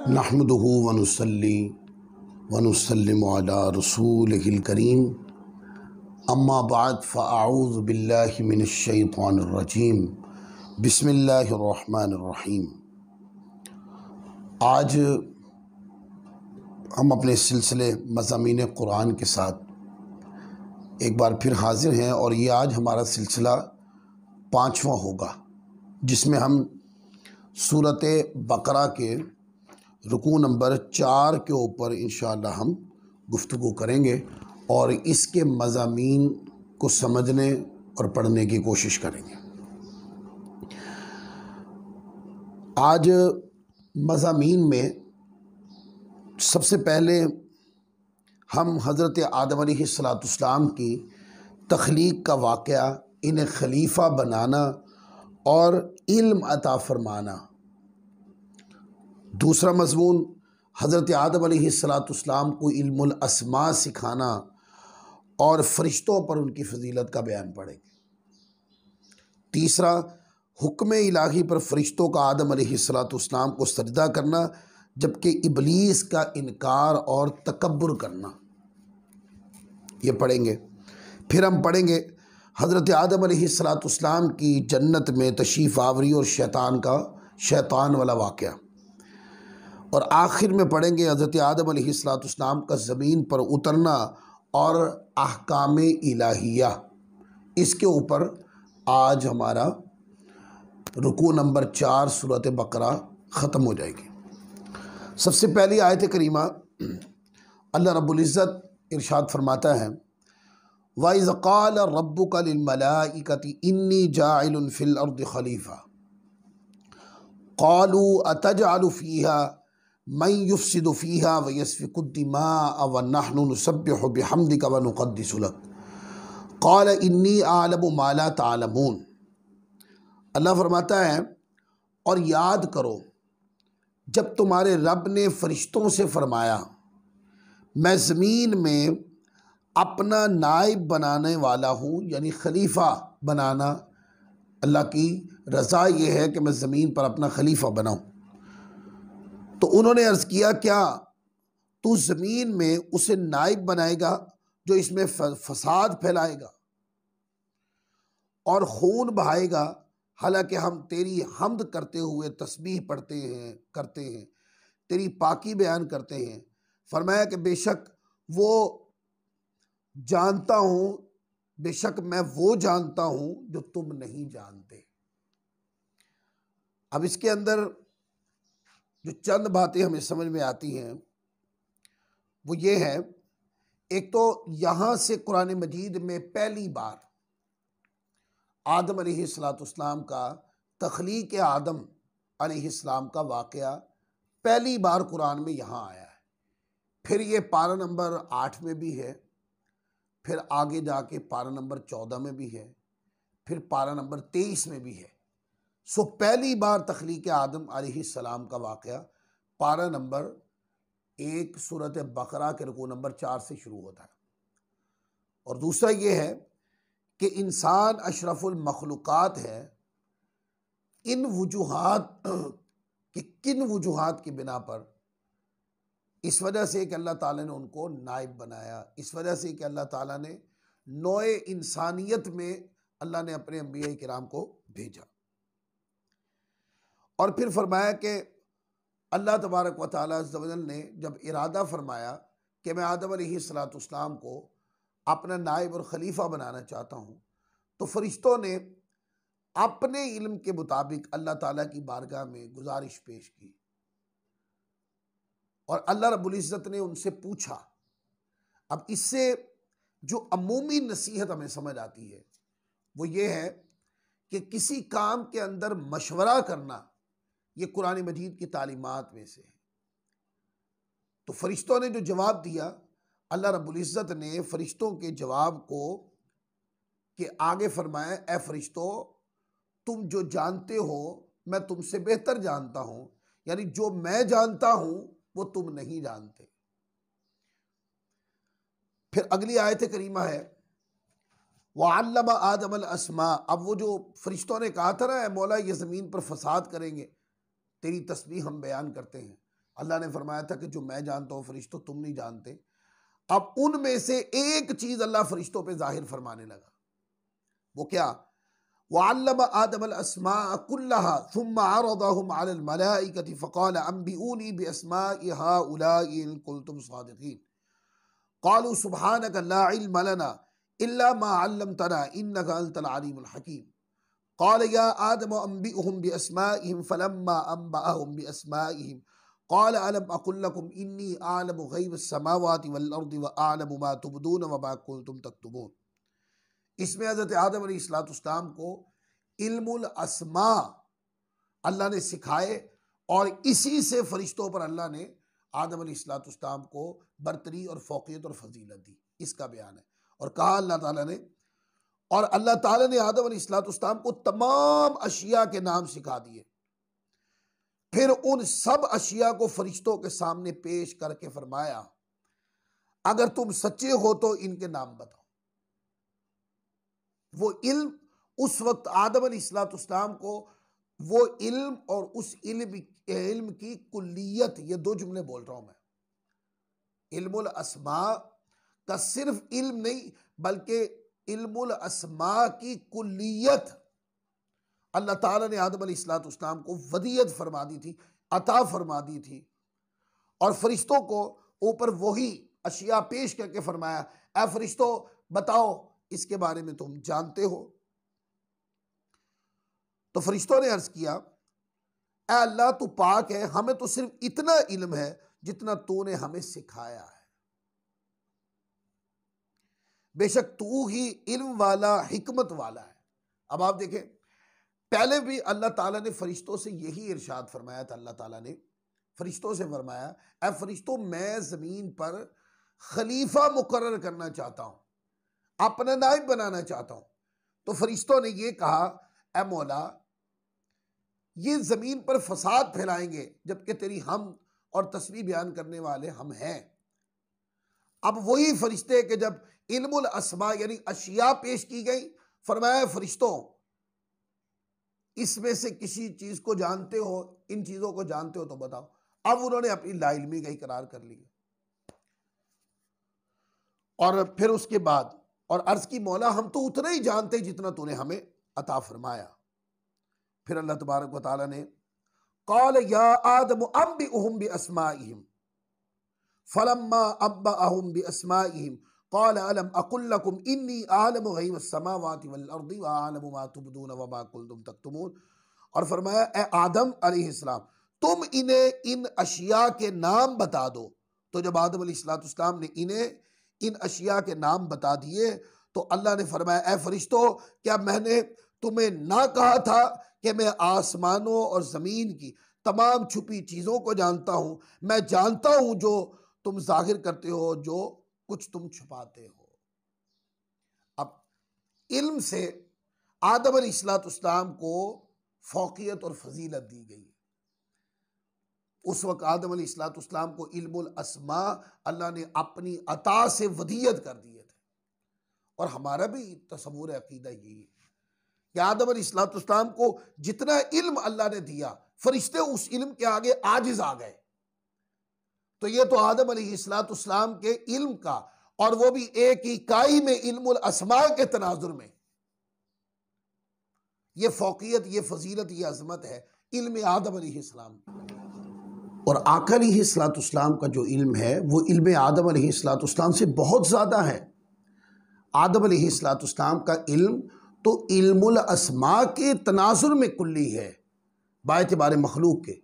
नहमदुहु व नुसल्ली व नुसल्लिमु अला रसूलिहिल करीम अम्मा बाद फ़अऊज़ु बिल्लाहि मिनश शैतानिर रजीम बिस्मिल्लाहिर रहमानिर रहीम। आज हम अपने सिलसिले मज़ामीन कुरान के साथ एक बार फिर हाज़िर हैं और ये आज हमारा सिलसिला 5वां होगा, जिसमें हम सूरत बकरा के रुकू नंबर 4 के ऊपर इंशाअल्लाह हम गुफ्तगू करेंगे और इसके मज़ामीन को समझने और पढ़ने की कोशिश करेंगे। आज मज़ामीन में सबसे पहले हम हज़रत आदम अलैहिस्सलाम की तख्लीक का वाक़या, इन्हें खलीफा बनाना और इल्म अता फरमाना। दूसरा मज़मून हज़रत आदम अलैहिस्सलाम को इल्मुल अस्मा सिखाना और फ़रिश्तों पर उनकी फ़जीलत का बयान पढ़ेंगे। तीसरा, हुक्म इलाही पर फ़रिश्तों का आदम अलैहिस्सलाम को सजदा करना, जबकि इब्लीस का इनकार और तकब्बुर करना, ये पढ़ेंगे। फिर हम पढ़ेंगे हज़रत आदम अलैहिस्सलाम की जन्नत में तशरीफ़ आवरी और शैतान वाला वाक़या, और आखिर में पढ़ेंगे हज़रत आदम अलैहिस्सलाम का ज़मीन पर उतरना और अहकाम इलाहिया। इसके ऊपर आज हमारा रुकू नंबर 4 सूरत बकरा ख़त्म हो जाएगी। सबसे पहली आयत करीमा अल्लाह रब्बुल इज़्ज़त इरशाद फरमाता है, वइज़ क़ाल रब्बुका लिल मलाइकति इन्नी जाइलुन फ़िल अर्दि खलीफ़ा क़ालू अतजअलु फ़ीहा मन युफ़्सिदु फ़ीहा व यस्फ़िकु दिमाअ व नहनु नुसब्बिहु बिहम्दिका व नुक़द्दिसु लक क़ाल इन्नी अअलमु मा ला तअलमून। अल्लाह फरमाता है, और याद करो जब तुम्हारे रब ने फ़रिश्तों से फरमाया, मैं ज़मीन में अपना नाइब बनाने वाला हूँ, यानी खलीफा बनाना। अल्लाह की रज़ा ये है कि मैं ज़मीन पर अपना खलीफा बनाऊँ। तो उन्होंने अर्ज़ किया, क्या तू ज़मीन में उसे नाइब बनाएगा जो इसमें फसाद फैलाएगा और खून बहाएगा, हालांकि हम तेरी हम्द करते हुए तस्बीह पढ़ते करते हैं, तेरी पाकी बयान करते हैं। फरमाया कि बेशक वो जानता हूँ, बेशक मैं वो जानता हूँ जो तुम नहीं जानते। अब इसके अंदर जो चंद बातें हमें समझ में आती हैं वो ये है, एक तो यहाँ से कुरान मजीद में पहली बार आदम अलैहिस्सलाम का तख्लीक आदम अलैहिस्सलाम का वाक़या पहली बार कुरान में यहाँ आया है। फिर ये पारा नंबर 8 में भी है, फिर आगे जाके पारा नंबर 14 में भी है, फिर पारा नंबर 23 में भी है। सो पहली बार तख्लीक आदम अलैहिस्सलाम का वाक़या पारा नंबर 1 सूरत बकरा के रुकू नंबर 4 से शुरू होता है। और दूसरा ये है कि इंसान अशरफुल मखलूक़ात है। इन वजूहात कि किन वजूहात की बिना पर, इस वजह से कि अल्लाह ताला ने उनको नाइब बनाया, इस वजह से कि अल्लाह ताला ने नौए इंसानियत में अल्लाह ने अपने अंबिया किराम को भेजा। और फिर फरमाया कि अल्लाह तबारक व तआला अज़्ज़ व जल ने जब इरादा फरमाया कि मैं आदम अलैहिस्सलाम को अपना नाइब और ख़लीफ़ा बनाना चाहता हूँ, तो फ़रिश्तों ने अपने इल्म के मुताबिक अल्लाह ताला की बारगाह में गुजारिश पेश की और अल्लाह रब्बुल इज़्ज़त ने उनसे पूछा। अब इससे जो अमूमी नसीहत हमें समझ आती है वो ये है कि किसी काम के अंदर मशवरा करना, ये कुरान मजीद की तालीमात में से है। तो फ़रिश्तों ने जो जवाब दिया, अल्लाह रब्बुल इज़्ज़त ने फ़रिश्तों के जवाब को के आगे फरमाया, ए फ़रिश्तों, तुम जो जानते हो मैं तुमसे बेहतर जानता हूँ, यानी जो मैं जानता हूँ वो तुम नहीं जानते। फिर अगली आयत करीमा है, वअल्लमा आदम अल अस्मा। अब वो जो फरिश्तों ने कहा था ना, मौला ये ज़मीन पर फसाद करेंगे, तेरी तस्बीह हम बयान करते हैं। अल्लाह ने फरमाया था कि जो मैं जानता हूँ फरिश्तों तुम नहीं जानते। अब उनमें से एक चीज अल्लाह फरिश्तों पे जाहिर फरमाने लगा, वो क्या? वअल्लम आदम अल अस्माअ कुल्लहा सुम्मा अरदहुम अलल मलाइकति फ़क़ाल अंबिऊनी बिअस्माइ हाउलाइ इन कुंतुम सादिक़ीन क़ालू सुब्हानक ला इल्म लना इल्ला मा अल्लमतना इन्नका अंतल अलीमुल हकीम क़ाल या आदम अंबिउहुम बिअस्माइहिम फ़लम्मा अंबअहुम बिअस्माइहिम क़ाल अलम अक़ुल लकुम इन्नी अअलमु ग़ैबस समावाति वल अर्दि व अअलमु मा तुबदून व मा कुंतुम तक्तुमून। इसमें हज़रत आदम अलैहिस्सलाम को इल्मुल अस्मा अल्लाह ने सिखाए और इसी से फरिश्तों पर अल्लाह ने आदम अलैहिस्सलाम को बरतरी और फ़ौक़ियत और फजीलत दी, इसका बयान है। और कहा अल्लाह ताला ने, और अल्लाह ताला ने आदम अलैहिस्सलाम को तमाम अशिया के नाम सिखा दिए, फिर उन सब अशिया को फरिश्तों के सामने पेश करके फरमाया अगर तुम सच्चे हो तो इनके नाम बताओ। वो इल्म उस वक्त आदम अलैहिस्सलाम को वो इल्म और उस इल्म की कुल्लियत, ये दो जुमले बोल रहा हूं मैं, इल्मुल अस्मा का सिर्फ इल्म नहीं बल्कि इल्मुल अस्मा की कुल्लियत अल्लाह ताला ने आदम अलैहिस्सलाम को वदियत फरमा दी थी, अता फरमा दी थी। और फरिश्तों को ऊपर वही अशिया पेश करके फरमाया, ऐ फरिश्तों बताओ इसके बारे में तुम जानते हो। तो फरिश्तों ने अर्ज किया, ऐ अल्लाह तू पाक है, हमें तो सिर्फ इतना इल्म है जितना तूने हमें सिखाया है, बेशक तू ही इल्म वाला हिकमत वाला है। अब आप देखें, पहले भी अल्लाह ताला ने फरिश्तों से यही इरशाद फरमाया था। अल्लाह ताला ने फरिश्तों से फरमाया, ऐ फरिश्तों मैं ज़मीन पर खलीफा मुकर्रर करना चाहता हूँ, अपना नाइब बनाना चाहता हूँ। तो फरिश्तों ने ये कहा, ऐ मौला ये ज़मीन पर फसाद फैलाएंगे जबकि तेरी हम और तस्बीह बयान करने वाले हम हैं। अब वही फरिश्ते के जब इल्मुल अस्मा यानी अशिया पेश की गई, फरमाया फरिश्तों इसमें से किसी चीज को जानते हो, इन चीजों को जानते हो तो बताओ। अब उन्होंने अपनी लाइल्मी का इकरार कर लिया। और फिर उसके बाद और अर्ज की, मौला हम तो उतना ही जानते जितना तूने हमें अता फरमाया। फिर अल्लाह तबारक व तआला ने क़ाल या आदम अंबिउहुम बिअस्माइहिम फलम्मा अंबअहुम बिअस्माइहिम क़ाल अलम अक़ुल लकुम इन्नी अअलमु ग़ैबस समावाति वल अर्दि व अअलमु मा तुबदून व मा कुंतुम तक्तुमून। और फरमाया, ए आदम अलैहिस्सलाम तुम इन्हें इन अशिया के नाम बता दो। तो जब आदम अलैहिस्सलाम ने इन्हें इन अशिया के नाम बता दिए तो अल्लाह ने फरमाया, ए फरिश्तों क्या मैंने तुम्हें ना कहा था कि मैं आसमानों और ज़मीन की तमाम छुपी चीज़ों को जानता हूँ। मैं जानता हूँ जो तुम जाहिर करते हो, जो कुछ तुम छुपाते हो। अब इल्म से आदम अलैहिस्सलाम को फौकियत और फजीलत दी गई। उस वक्त आदम अलैहिस्सलाम को इल्मुल अस्मा अल्लाह ने अपनी अता से वदियत कर दिए थे। और हमारा भी तसव्वुर अकीदा यही है कि आदम अलैहिस्सलाम को जितना इल्म अल्लाह ने दिया, फरिश्ते उस इल्म के आगे आजिज आ गए। तो ये तो आदम अलैहिस्सलाम के इल्म का, और वो भी एक इकाई में इल्मुल अस्मा के तनाजुर में, ये फौकियत, ये फजीलत, ये अजमत है इल्म आदम अलैहिस्सलाम। और आका अलैहिस्सलाम का जो इल्म है वो इल्म आदम अलैहिस्सलाम से बहुत ज़्यादा है। आदम अलैहिस्सलाम का इल्म तो इल्मुल अस्मा के तनाजुर में कुल्ली है बाएतबार मखलूक के,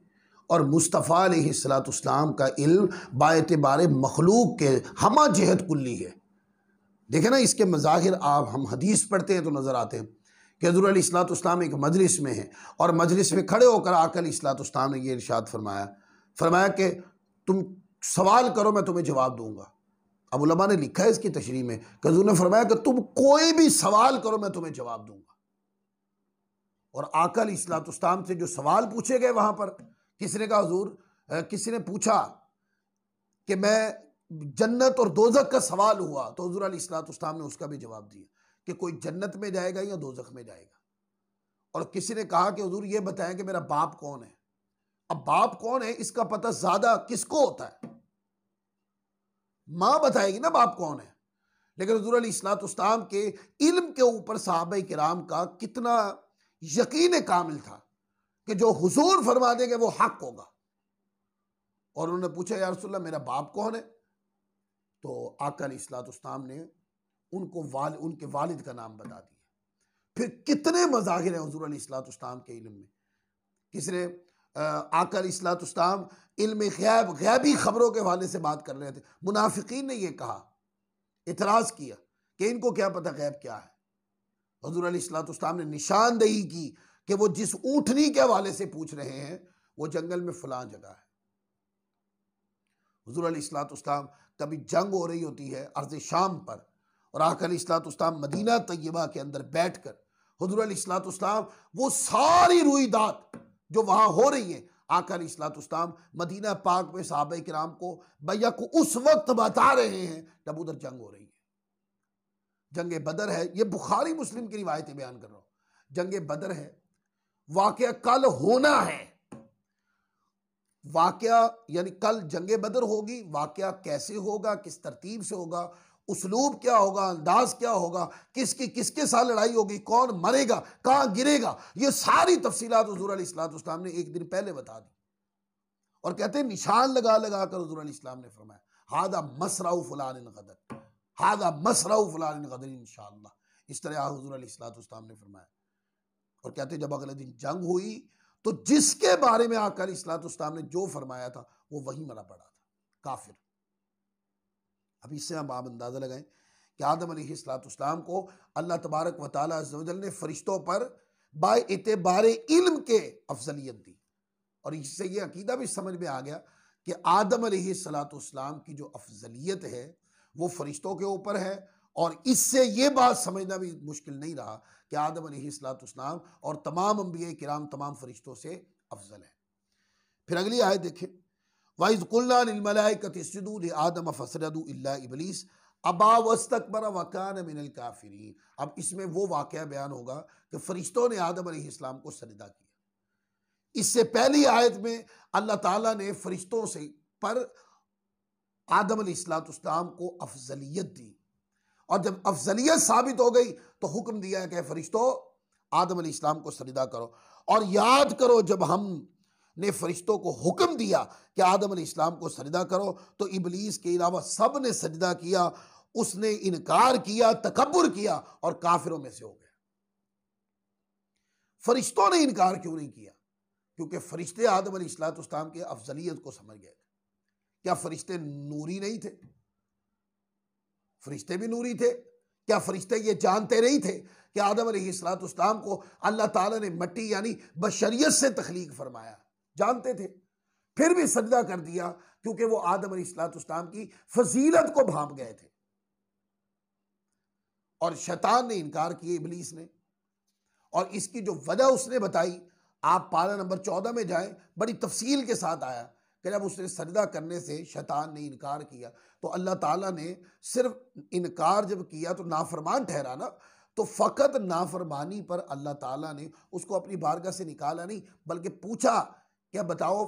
और मुस्तफ़ा अलैहिस्सलाम का इल्म बाएतबार मखलूक के हमा जहत कुल्ली है। देखें ना, इसके मज़ाहिर आप हम हदीस पढ़ते हैं तो नज़र आते हैं कि हुज़ूर अलैहिस्सलाम एक मजलिस में है और मजलिस में खड़े होकर आका अलैहिस्सलाम ने ये इरशाद फरमाया कि तुम सवाल करो मैं तुम्हें जवाब दूंगा। अब उलमा ने लिखा है इसकी तशरीह में कि हुज़ूर ने फरमाया कि तुम कोई भी सवाल करो मैं तुम्हें जवाब दूंगा। और आका अलैहिस्सलाम से जो सवाल पूछे गए वहां पर, किसी ने कहा हुज़ूर, किसी ने पूछा कि मैं जन्नत और दोज़ख का सवाल हुआ, तो हुज़ूर अलैहिस्सलाम ने उसका भी जवाब दिया कि कोई जन्नत में जाएगा या दोज़ख में जाएगा। और किसी ने कहा कि हुज़ूर ये बताएं कि मेरा बाप कौन है, अब बाप कौन है इसका पता ज्यादा किसको होता है? मां बताएगी ना बाप कौन है। लेकिन हुजूर अलैहिस्सलाम के इल्म के ऊपर सहाबा किराम का कितना यकीन कामिल था कि जो हुजूर फरमा देंगे वो हक होगा। और उन्होंने पूछा या रसूलल्लाह मेरा बाप कौन है? तो आका अलैहिस्सलाम ने उनको उनके वालिद का नाम बता दिया। फिर कितने मज़ाहिर हैं हुजूर अलैहिस्सलाम के इल्म में। किसने आका अलैहिस्सलाम इल्म गैब गैबी खबरों के हवाले से बात कर रहे थे। मुनाफिकीन ने यह कहा, इतराज किया कि इनको क्या पता गैब क्या है। हुजूर अलैहिस्सलाम ने निशानदेही की कि वो जिस ऊँटनी के हवाले से पूछ रहे हैं वो जंगल में फलां जगह है। हुजूर अलैहिस्सलाम कभी जंग हो रही होती है अर्ज़ शाम पर और आका अलैहिस्सलाम मदीना तय्यबा के अंदर बैठकर हुजूर अलैहिस्सलाम वो सारी रुईदात जो वहां हो रही है आका अलैहिस्सलाम मदीना पाक में सहाबा किराम को भैया को उस वक्त बता रहे हैं जब उधर जंग हो रही है। जंग बदर है, ये बुखारी मुस्लिम की रिवायतें बयान कर रहा हूं। जंग बदर है, वाकया कल होना है। वाकया यानी कल जंग बदर होगी। वाकया कैसे होगा, किस तरतीब से होगा, उसलूब क्या होगा, अंदाज क्या होगा, किसके साथ लड़ाई होगी, कौन मरेगा, कहां गिरेगा, ये सारी तफसीलात हुजूर अलैहिस्सलाम ने एक दिन पहले बता दी। और कहते हैं निशान लगा लगा कर हुजूर अलैहिस्सलाम ने फरमाया हादा मसराउ फुलान गदर, हादा मसराउ फुलान गदर इंशाअल्लाह। इस तरह हुजूर अलैहिस्सलाम ने फरमाया। और कहते जब अगले दिन जंग हुई तो जिसके बारे में आका अलैहिस्सलाम ने जो फरमाया था वो वही मरा पड़ा था, काफिर। अब इससे हम आप अंदाजा लगाएं कि आदम अलैहिस्सलाम को अल्लाह तबारक व तआला अज़्ज़ व जल ने फरिश्तों पर बाय एतबारे इल्म के अफजलियत दी। और इससे ये अकीदा भी समझ में आ गया कि आदम अलैहिस्सलाम की जो अफजलियत है वो फरिश्तों के ऊपर है। और इससे ये बात समझना भी मुश्किल नहीं रहा कि आदम अलैहिस्सलाम और तमाम अंबिया किराम तमाम फरिश्तों से अफजल है। फिर अगली आयत देखें, वाइज़ कुल्ना लिल मलाइकति इसजुदू लि आदम फसजदू इल्ला इब्लीस अबा वस्तकबरा व कान मिनल काफिरीन। अब इसमें वो वाकया बयान होगा कि फरिश्तों ने आदम अलैहिस्सलाम को सजदा किया। इससे पहली आयत में अल्लाह ताला ने फरिश्तों से पर आदम अलैहिस्सलाम को अफजलियत दी। और जब अफजलियत साबित हो गई तो हुक्म दिया है कि फरिश्तों आदम अलैहिस्सलाम को सजदा करो। और याद करो जब हम ने फरिश्तों को हुक्म दिया कि आदम अलैहिस्सलाम को सजदा करो तो इबलीस के अलावा सब ने सजदा किया। उसने इनकार किया, तकब्बुर किया और काफिरों में से हो गया। फरिश्तों ने इनकार क्यों नहीं किया? क्योंकि फरिश्ते आदम अलैहिस्सलाम के अफजलियत को समझ गए थे। क्या फरिश्ते नूरी नहीं थे? फरिश्ते भी नूरी थे। क्या फरिश्ते ये जानते नहीं थे कि आदम अलैहिस्सलाम को अल्लाह ताला ने मट्टी यानी बशरियत से तख्लीक फरमाया? जानते थे, फिर भी सजदा कर दिया क्योंकि वो आदम अलैहिस्सलाम की फजीलत को भांप गए थे। और शैतान ने इनकार किया, इब्लीस ने। और इसकी जो वजह उसने बताई, आप पारा नंबर 14 में जाएं, बड़ी तफसील के साथ आया कि जब उसने सजदा करने से शैतान ने इनकार किया तो अल्लाह ताला ने सिर्फ इनकार जब किया तो नाफरमान ठहरा ना, तो फ़कत नाफरमानी पर अल्लाह ताला ने उसको अपनी बारगाह से निकाला नहीं, बल्कि पूछा क्या बताओ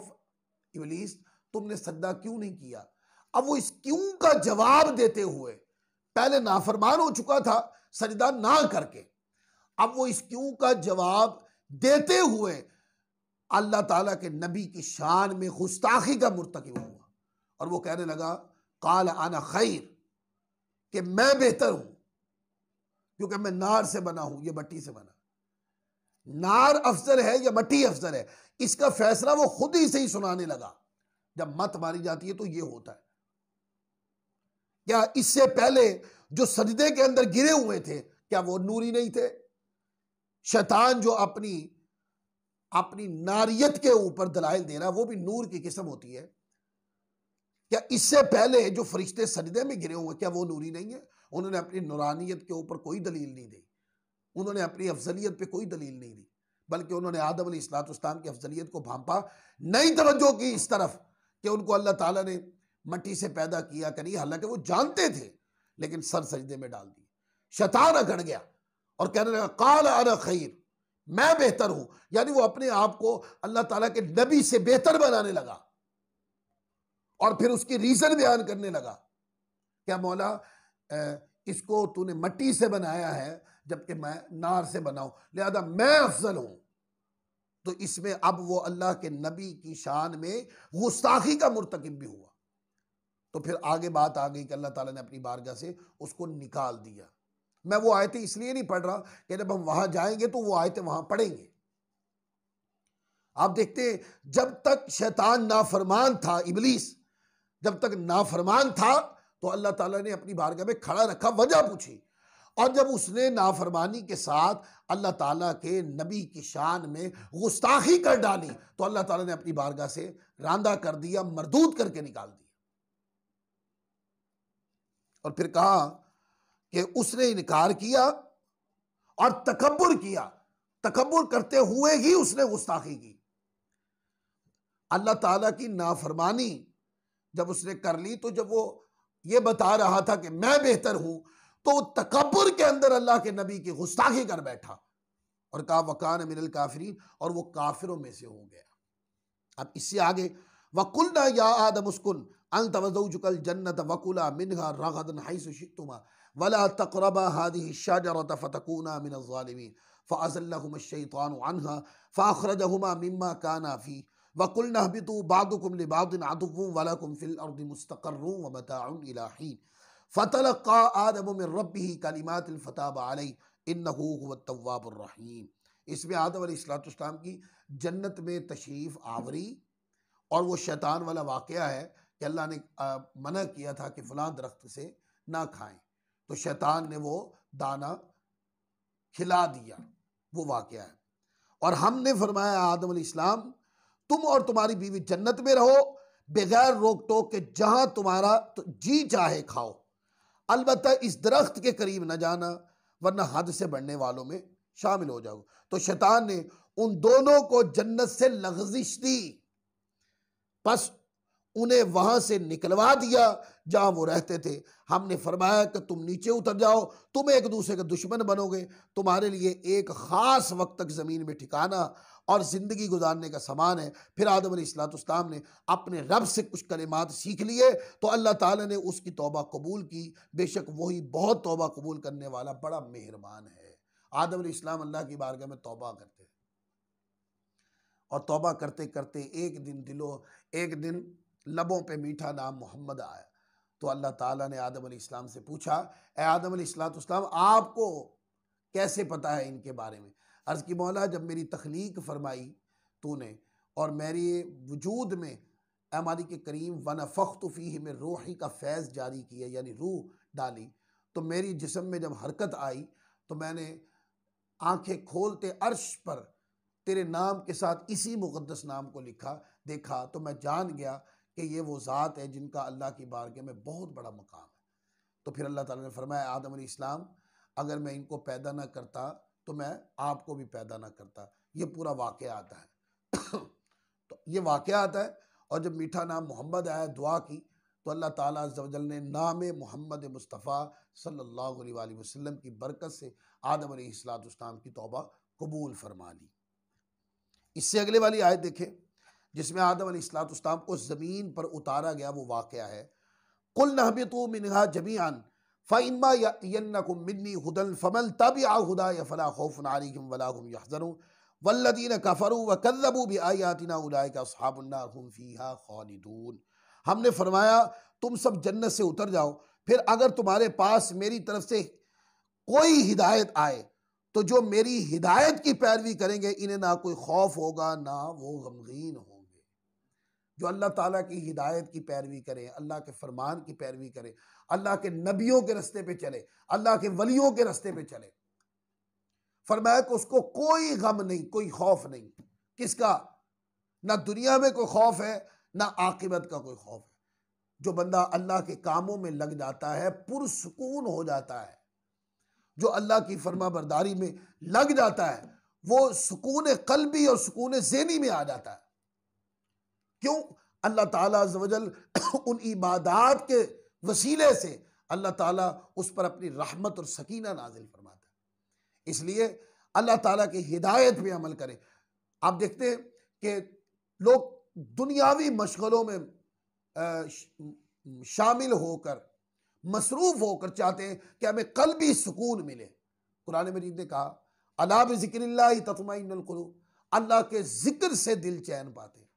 इब्लीस तुमने सजदा क्यों नहीं किया? अब वो इस क्यों का जवाब देते हुए, पहले नाफरमान हो चुका था सजदा ना करके, अब वो इस क्यों का जवाब देते हुए अल्लाह ताला के नबी की शान में गुस्ताखी का मुर्तकिब हुआ। और वो कहने लगा काल आना खैर, कि मैं बेहतर हूं क्योंकि मैं नार से बना हूं, ये मट्टी से बना। नार अफजल है या मट्टी अफजल है, इसका फैसला वो खुद ही से ही सुनाने लगा। जब मत मारी जाती है तो ये होता है। क्या इससे पहले जो सजदे के अंदर गिरे हुए थे क्या वो नूरी नहीं थे? शैतान जो अपनी नारियत के ऊपर दलाइल दे रहा है वो भी नूर की किस्म होती है। क्या इससे पहले जो फरिश्ते सजदे में गिरे हुए क्या वो नूरी नहीं है? उन्होंने अपनी नूरानियत के ऊपर कोई दलील नहीं दी, उन्होंने अपनी अफजलियत पे कोई दलील नहीं दी, बल्कि उन्होंने आदम अलैहिस्सलाम की अफजलियत को भांपा। नहीं तवज्जो की इस तरफ कि उनको अल्लाह ताला ने मट्टी से पैदा किया कि नहीं, हालांकि वो जानते थे, लेकिन सर सजदे में डाल दिया। शैतान अकड़ गया और कहने लगा काल अना खैर, मैं बेहतर हूं, यानी वो अपने आप को अल्लाह ताला के नबी से बेहतर बनाने लगा और फिर उसकी रीजन बयान करने लगा। क्या मौला इसको तूने मट्टी से बनाया है जबकि मैं नार से बनाऊं, लिहाजा मैं अफजल हूं। तो इसमें अब वो अल्लाह के नबी की शान में गुस्ताखी का मुर्तकिब भी हुआ। तो फिर आगे बात आ गई कि अल्लाह ताला ने अपनी बारगाह से उसको निकाल दिया। मैं वो आयतें इसलिए नहीं पढ़ रहा कि जब हम वहां जाएंगे तो वो आयतें वहां पढ़ेंगे। आप देखते हैं जब तक शैतान नाफरमान था, इबलीस जब तक नाफरमान था तो अल्लाह ताला ने अपनी बारगाह में खड़ा रखा, वजह पूछी, और जब उसने नाफरमानी के साथ अल्लाह ताला के नबी की शान में गुस्ताखी कर डाली तो अल्लाह ताला ने अपनी बारगाह से रांदा कर दिया, मरदूद करके निकाल दिया। और फिर कहा कि उसने इनकार किया और तकब्बुर किया, तकब्बुर करते हुए ही उसने गुस्ताखी की। अल्लाह ताला की नाफरमानी जब उसने कर ली तो जब वो ये बता रहा था कि मैं बेहतर हूं तो तकब्बुर के अंदर अल्लाह के नबी की गुस्ताखी कर बैठा और कहा वकान मिनल काफिरीन, और वो काफिरों में से हो गया। अब इससे आगे वकुलना या आदम उस्कुन अंत वज़ौजुकल जन्नत वकुला मिनहा रगदन हैसु शि'तुमा वला तक़रबा हादिहि शजरत फतकूना मिनज़ ज़ालिमीन फ़अज़ल्लहुमा अश-शैतानु अन्हा फ़अख़रजहुमा मिम्मा काना फ़ीह वकुलना हबितू बादुकुम लिबादिन अदुव्वुन वलकुम फ़िल अर्दि मुस्तक़र्रुन व मताउन इला हीन फ़तलक़्क़ा आदम मिन रब्बिही कलिमातिन फ़ताबा अलैहि इन्नहु हुवत तव्वाबुर रहीम। इसमें आदम अलैहिस्सलाम की जन्नत में तशरीफ़ आवरी और वो शैतान वाला वाक़या है कि अल्लाह ने मना किया था कि फ़लाँ दरख्त से ना खाएं, तो शैतान ने वो दाना खिला दिया, वो वाक़या है। और हमने फरमाया आदम अलैहिस्सलाम तुम और तुम्हारी बीवी जन्नत में रहो बगैर रोक टोक के, जहां तुम्हारा तो जी चाहे खाओ, अलबत्ता इस दरख्त के करीब न जाना वरना हद से बढ़ने वालों में शामिल हो जाओ। तो शैतान ने उन दोनों को जन्नत से लग़ज़िश दी, बस उन्हें वहां से निकलवा दिया जहां वो रहते थे। हमने फरमाया कि तुम नीचे उतर जाओ, तुम एक दूसरे के दुश्मन बनोगे, तुम्हारे लिए एक खास वक्त तक जमीन में ठिकाना और जिंदगी गुजारने का सामान है। फिर आदम अलैहिस्सलाम ने अपने रब से कुछ कलिमात सीख लिए तो अल्लाह ताला ने उसकी तौबा कबूल की। बेशक वही बहुत तौबा कबूल करने वाला बड़ा मेहरबान है। आदम अलैहिस्सलाम अल्लाह की बारगाह में तौबा करते और तौबा करते करते एक दिन लबों पे मीठा नाम मोहम्मद आया। तो अल्लाह ताला ने आदम अलैहिस्सलाम से पूछा, ए आदम अलैहिस्सलाम आपको कैसे पता है इनके बारे में? अर्ज़ की मौला जब मेरी तख्लीक फरमाई तूने और मेरे वजूद में ए मालिक करीम वनफ़ख्तु फ़ीहि मिन रूही का फैज़ जारी किया, यानी रूह डाली, तो मेरी जिस्म में जब हरकत आई तो मैंने आंखें खोलते अर्श पर तेरे नाम के साथ इसी मुक़द्दस नाम को लिखा देखा, तो मैं जान गया कि ये वो ज़ात है जिनका अल्लाह की बारगाह में बहुत बड़ा मकाम है। तो फिर अल्लाह ताला ने फरमाया आदम अलैहिस्सलाम अगर मैं इनको पैदा ना करता तो मैं आपको भी पैदा ना करता। ये पूरा वाक़या आता है तो ये वाक़या आता है। और जब मीठा नाम मोहम्मद आया दुआ की तो अल्लाह ताला अज़्ज़ व जल ने नाम मोहम्मद मुस्तफ़ा सल्लल्लाहु अलैहि वसल्लम की बरकत से आदम अलैहिस्सलाम की तौबा कबूल फरमा ली। इससे अगले वाली आयत देखें जिसमें आदम अलैहिस्सलाम को ज़मीन पर उतारा गया, वो वाक़या है कुल नहबितू मिनहा जमीअन फ़इम्मा यअतियन्नकुम मिन्नी हुदन फमन तबिअ हुदाय फला खौफुन अलैहिम वला हुम यहज़नून वल्लज़ीना कफ़रू व कज़्ज़बू बिआयातिना उलाइका अस्हाबुन नार हुम फ़ीहा ख़ालिदून। हमने फरमाया तुम सब जन्नत से उतर जाओ, फिर अगर तुम्हारे पास मेरी तरफ से कोई हिदायत आए तो जो मेरी हिदायत की पैरवी करेंगे इन्हें ना कोई खौफ होगा ना वो गमगीन होंगे। जो अल्लाह ताला की हिदायत की पैरवी करे, अल्लाह के फरमान की पैरवी करे, अल्लाह के नबियों के रास्ते पे चले, अल्लाह के वलियों के रास्ते पे चले, फरमाया कि उसको कोई गम नहीं, कोई खौफ नहीं। किसका? ना दुनिया में कोई खौफ है ना आखिरत का कोई खौफ है। जो बंदा अल्लाह के कामों में लग जाता है पुरसुकून हो जाता है, जो अल्लाह की फरमा बरदारी में लग जाता है वो सुकून कल्बी और सुकून ज़हनी में आ जाता है। क्यों? अल्लाह ताला अज़्ज़ व जल उन इबादात के वसीले से अल्लाह ताला उस पर अपनी रहमत और सकीना नाजिल फरमाता है। इसलिए अल्लाह ताला की हिदायत पे अमल करें। आप देखते हैं कि लोग दुनियावी मशगलों में शामिल होकर, मसरूफ होकर चाहते हैं कि हमें कल्बी सुकून मिले। कुरान मजीद ने कहा अला बिज़िक्रिल्लाहि तत्मइन्नुल कुलूब, अल्लाह के जिक्र से दिल चैन पाते हैं।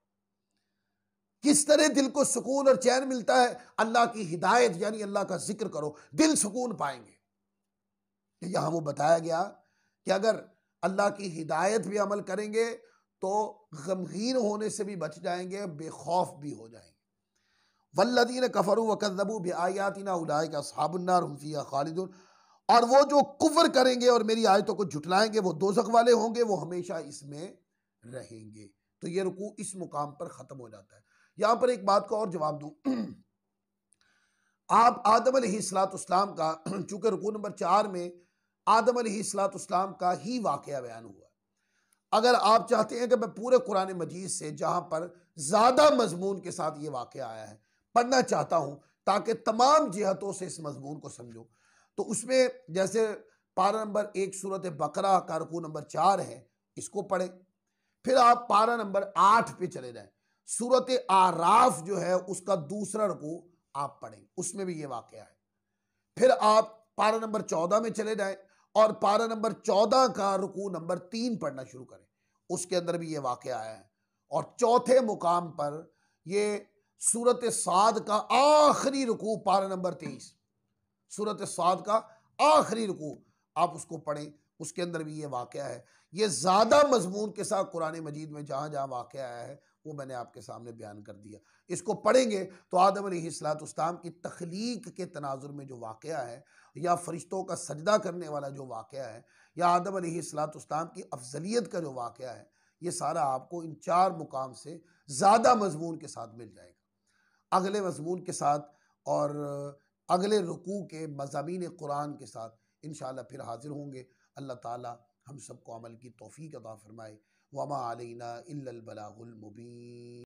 किस तरह दिल को सुकून और चैन मिलता है? अल्लाह की हिदायत यानी अल्लाह का जिक्र करो, दिल सुकून पाएंगे। तो यहां वो बताया गया कि अगर अल्लाह की हिदायत भी अमल करेंगे तो गमगीन होने से भी बच जाएंगे, बेखौफ भी हो जाएंगे। वल्लदीन कफरू वकज़्ज़बू बिआयातिना उलाइका अस्हाबुन नार हुम फीहा खालिदून, और वो जो कुफ्र करेंगे और मेरी आयतों को झुटलाएंगे वो दोज़ख वाले होंगे, वो हमेशा इसमें रहेंगे। तो ये रुकू इस मुकाम पर खत्म हो जाता है। यहां पर एक बात का और जवाब दूं, आप आदम अलैहिस्सलाम का, चूंकि रुकू नंबर 4 में आदम अलैहिस्सलाम का ही वाकया बयान हुआ, अगर आप चाहते हैं कि मैं पूरे कुरान मजीद से जहां पर ज्यादा मजमून के साथ ये वाकया आया है पढ़ना चाहता हूं ताकि तमाम जिहतों से इस मजमून को समझो, तो उसमें जैसे पारा नंबर 1 सूरत बकरा का रुकू नंबर 4 है, इसको पढ़ें। फिर आप पारा नंबर 8 पे चले जाएं, सूरत आराफ जो है उसका दूसरा रुकू आप पढ़ें, उसमें भी ये वाकया है। फिर आप पारा नंबर 14 में चले जाएं और पारा नंबर 14 का रुकू नंबर 3 पढ़ना शुरू करें, उसके अंदर भी ये वाकया आया है। और चौथे मुकाम पर ये सूरत साद का आखिरी रुकू पारा नंबर 23, सूरत साद का आखिरी रुकू आप उसको पढ़ें, उसके अंदर भी ये वाकया है। ये ज्यादा मजमून के साथ कुरान मजीद में जहां जहां वाकया आया है वो मैंने आपके सामने बयान कर दिया। इसको पढ़ेंगे तो आदम अलैहिस्सलाम की तख्लीक के तनाजुर में जो वाकया है, या फरिश्तों का सजदा करने वाला जो वाकया है, या आदम अलैहिस्सलाम की अफजलियत का जो वाकया है, ये सारा आपको इन 4 मुकाम से ज़्यादा मजमून के साथ मिल जाएगा। अगले मजमून के साथ और अगले रुकू के मज़ामीन कुरान के साथ इंशाअल्लाह फिर हाजिर होंगे। अल्लाह ताला हम सबको अमल की तौफीक अता फरमाए। वमा अलैना इल्लल बलागुल मुबीन।